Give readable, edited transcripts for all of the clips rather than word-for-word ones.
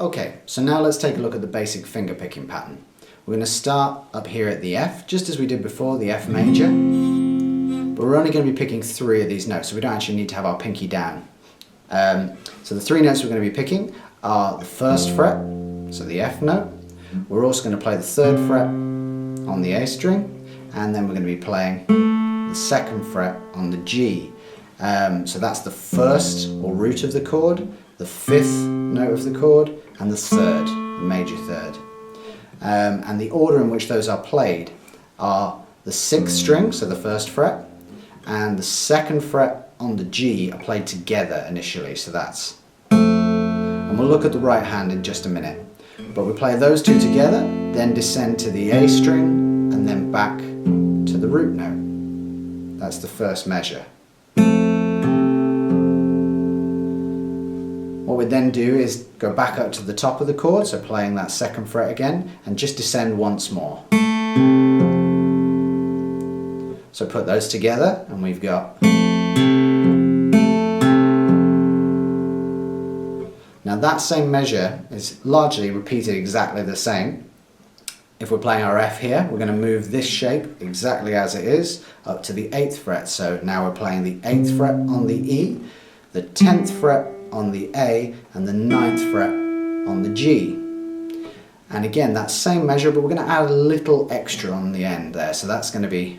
Okay, so now let's take a look at the basic finger picking pattern. We're going to start up here at the F, just as we did before, the F major. But we're only going to be picking 3 of these notes, so we don't actually need to have our pinky down. So the 3 notes we're going to be picking are the 1st fret, so the F note. We're also going to play the 3rd fret on the A string, and then we're going to be playing the 2nd fret on the G. So that's the 1st or root of the chord, the 5th note of the chord, and the 3rd, the major 3rd. And the order in which those are played are the 6th string, so the 1st fret, and the 2nd fret on the G are played together initially, so that's. And we'll look at the right hand in just a minute. But we play those 2 together, then descend to the A string, and then back to the root note. That's the first measure. What we then do is go back up to the top of the chord, so playing that 2nd fret again, and just descend once more. So put those together, and we've got. Now that same measure is largely repeated exactly the same. If we're playing our F here, we're going to move this shape exactly as it is up to the 8th fret. So now we're playing the 8th fret on the E, the 10th fret on the A, and the 9th fret on the G. And again, that same measure, but we're going to add a little extra on the end there. So that's going to be.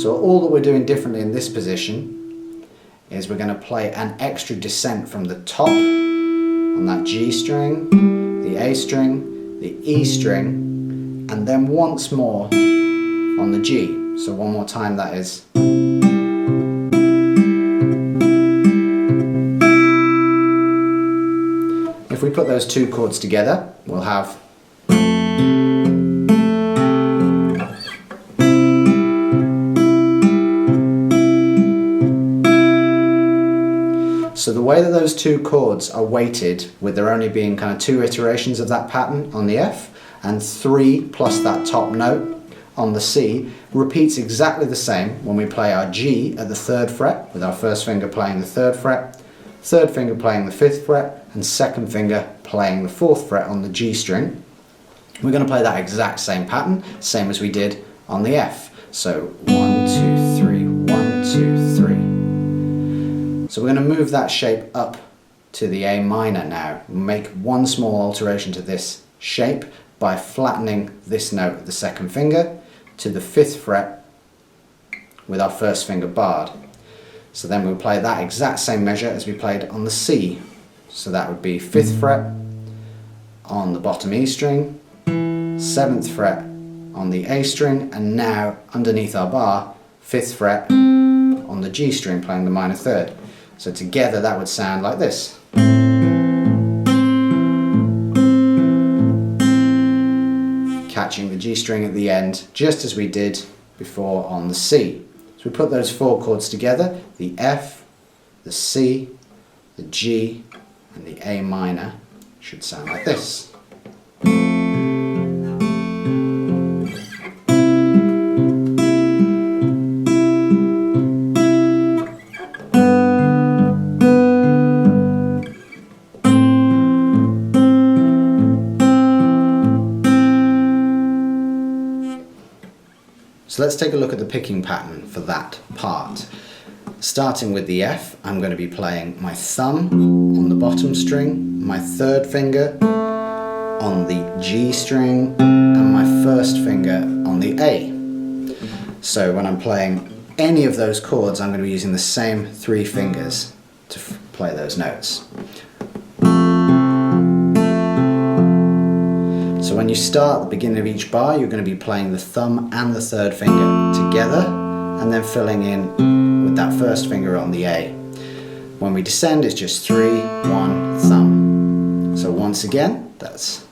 So all that we're doing differently in this position is we're going to play an extra descent from the top on that G string, the A string, the E string, and then once more on the G. So one more time, that is. If we put those 2 chords together, we'll have. So the way that those 2 chords are weighted, with there only being kind of 2 iterations of that pattern on the F, and 3 plus that top note on the C, repeats exactly the same when we play our G at the 3rd fret, with our 1st finger playing the 3rd fret, 3rd finger playing the 5th fret, and 2nd finger playing the 4th fret on the G string. We're going to play that exact same pattern, same as we did on the F. So 1, 2, 3, 1, 2, 3. So we're going to move that shape up to the A minor now. We'll make one small alteration to this shape by flattening this note at the 2nd finger to the 5th fret with our 1st finger barred. So then we'll play that exact same measure as we played on the C. So that would be 5th fret on the bottom E string, 7th fret on the A string, and now underneath our bar, 5th fret on the G string, playing the minor 3rd. So together that would sound like this. Catching the G string at the end, just as we did before on the C. So we put those 4 chords together, the F, the C, the G, and the A minor should sound like this. So let's take a look at the picking pattern for that part. Starting with the F, I'm going to be playing my thumb on the bottom string, my 3rd finger on the G string, and my 1st finger on the A. So when I'm playing any of those chords, I'm going to be using the same 3 fingers to play those notes. So when you start at the beginning of each bar, you're going to be playing the thumb and the 3rd finger together, and then filling in with that 1st finger on the A. When we descend, it's just 3, 1, thumb. So once again, that's.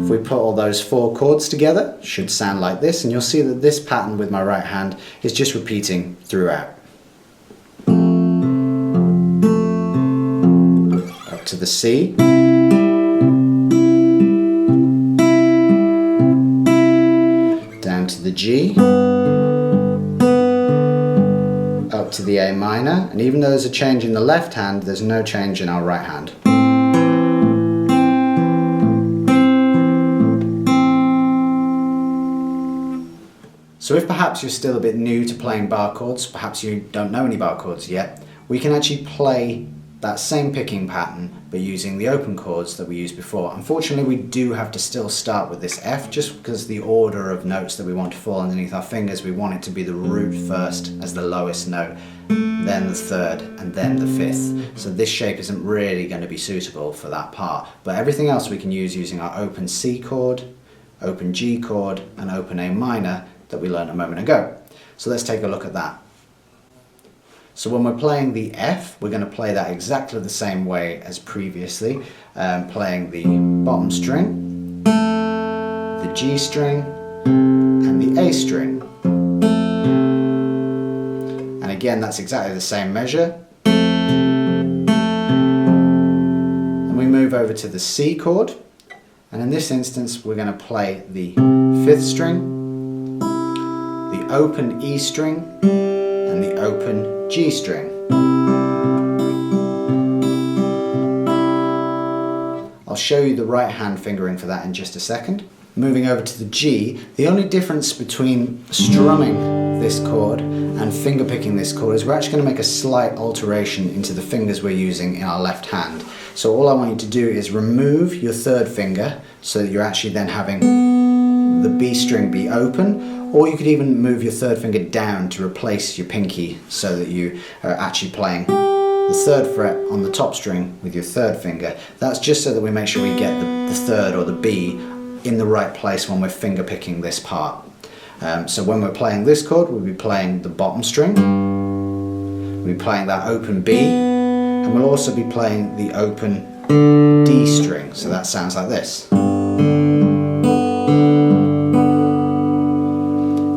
If we put all those 4 chords together, it should sound like this, and you'll see that this pattern with my right hand is just repeating throughout. To the C, down to the G, up to the A minor, and even though there's a change in the left hand, there's no change in our right hand. So if perhaps you're still a bit new to playing bar chords, perhaps you don't know any bar chords yet, we can actually play that same picking pattern but using the open chords that we used before. Unfortunately, we do have to still start with this F just because the order of notes that we want to fall underneath our fingers, we want it to be the root first as the lowest note, then the third, and then the fifth. So this shape isn't really going to be suitable for that part, but everything else we can use using our open C chord, open G chord, and open A minor that we learned a moment ago. So let's take a look at that. So when we're playing the F, we're going to play that exactly the same way as previously, playing the bottom string, the G string, and the A string. And again, that's exactly the same measure. And we move over to the C chord, and in this instance, we're going to play the fifth string, the open E string, and the open G string. I'll show you the right hand fingering for that in just a second. Moving over to the G, the only difference between strumming this chord and fingerpicking this chord is we're actually going to make a slight alteration into the fingers we're using in our left hand. So all I want you to do is remove your third finger so that you're actually then having the B string be open, or you could even move your third finger down to replace your pinky so that you are actually playing the third fret on the top string with your third finger. That's just so that we make sure we get the third or the B in the right place when we're finger picking this part. So when we're playing this chord, we'll be playing the bottom string, we'll be playing that open B, and we'll also be playing the open D string. So that sounds like this.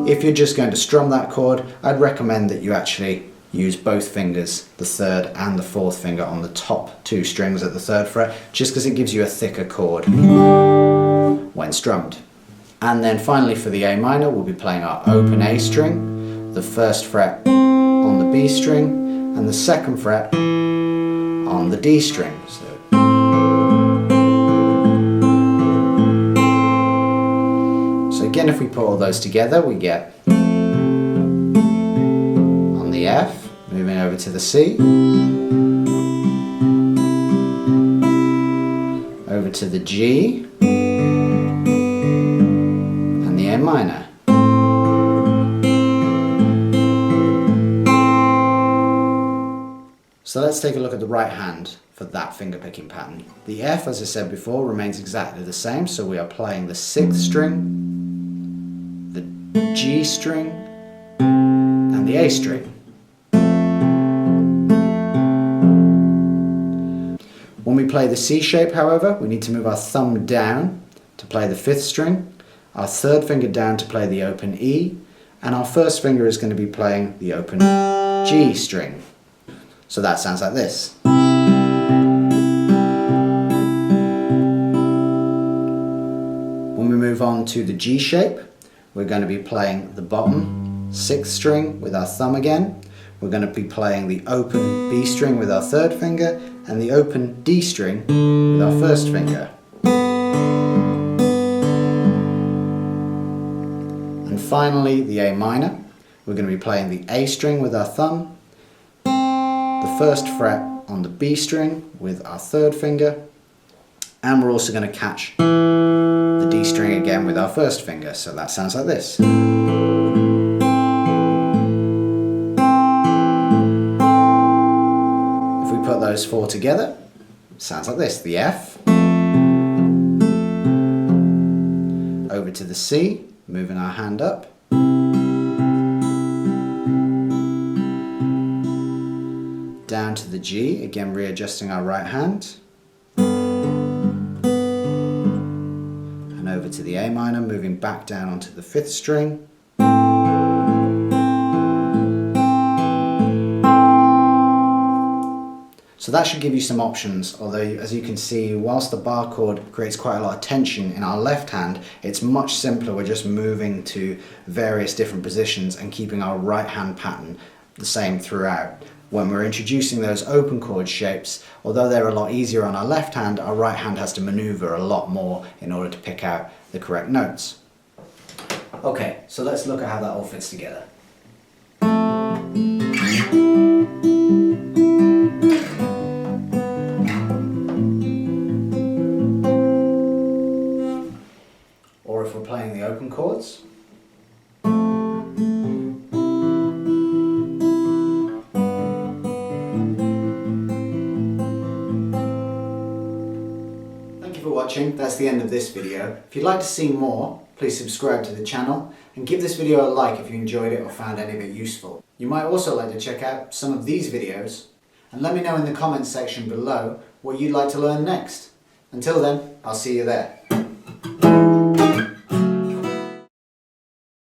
If you're just going to strum that chord, I'd recommend that you actually use both fingers, the third and the fourth finger on the top two strings at the third fret, just because it gives you a thicker chord when strummed. And then finally for the A minor, we'll be playing our open A string, the first fret on the B string, and the second fret on the D string. So again, if we put all those together, we get on the F, moving over to the C, over to the G, and the A minor. So let's take a look at the right hand for that finger picking pattern. The F, as I said before, remains exactly the same, so we are playing the sixth string, the G string, and the A string. When we play the C shape, however, we need to move our thumb down to play the fifth string, our third finger down to play the open E, and our first finger is going to be playing the open G string. So that sounds like this. When we move on to the G shape, we're going to be playing the bottom sixth string with our thumb again. We're going to be playing the open B string with our third finger and the open D string with our first finger. And finally, the A minor. We're going to be playing the A string with our thumb, the first fret on the B string with our third finger, and we're also going to catch the D string again with our first finger. So that sounds like this. If we put those four together, it sounds like this. The F, over to the C, moving our hand up, down to the G, again readjusting our right hand, and over to the A minor, moving back down onto the fifth string, so that should give you some options, although as you can see, whilst the bar chord creates quite a lot of tension in our left hand, it's much simpler. We're just moving to various different positions and keeping our right hand pattern the same throughout. When we're introducing those open chord shapes, although they're a lot easier on our left hand, our right hand has to maneuver a lot more in order to pick out the correct notes. Okay, so let's look at how that all fits together. Or if we're playing the open chords. Watching. That's the end of this video. If you'd like to see more, please subscribe to the channel and give this video a like if you enjoyed it or found any of it useful. You might also like to check out some of these videos and let me know in the comments section below what you'd like to learn next. Until then, I'll see you there.